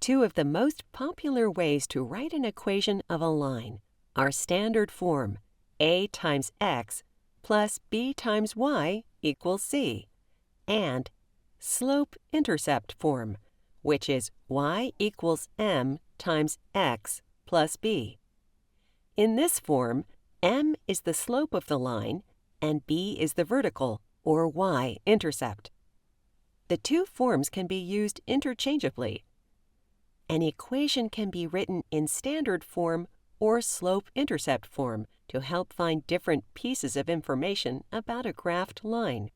Two of the most popular ways to write an equation of a line are standard form a times x plus b times y equals c, and slope-intercept form, which is y equals m times x plus b. In this form, m is the slope of the line and b is the vertical, or y-intercept. The two forms can be used interchangeably. An equation can be written in standard form or slope-intercept form to help find different pieces of information about a graphed line.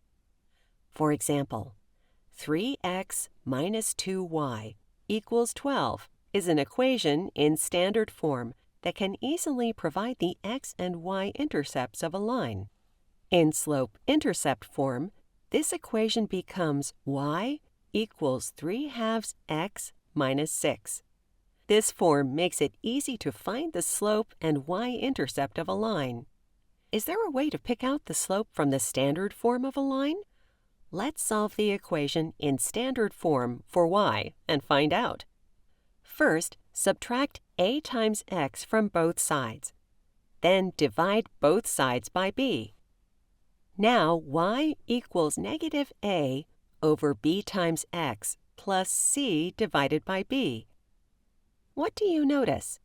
For example, 3x minus 2y equals 12 is an equation in standard form that can easily provide the x and y intercepts of a line. In slope-intercept form, this equation becomes y equals 3/2 x minus 6. This form makes it easy to find the slope and y-intercept of a line. Is there a way to pick out the slope from the standard form of a line? Let's solve the equation in standard form for y and find out. First, subtract a times x from both sides. Then divide both sides by b. Now y equals negative a over b times x plus c divided by b. What do you notice?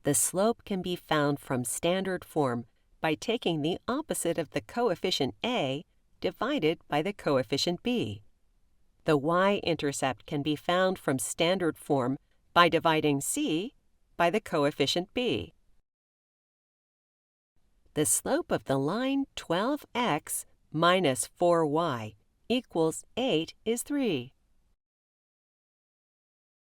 The slope can be found from standard form by taking the opposite of the coefficient a divided by the coefficient b. The y-intercept can be found from standard form by dividing c by the coefficient b. The slope of the line 12x minus 4y equals 8 is 3.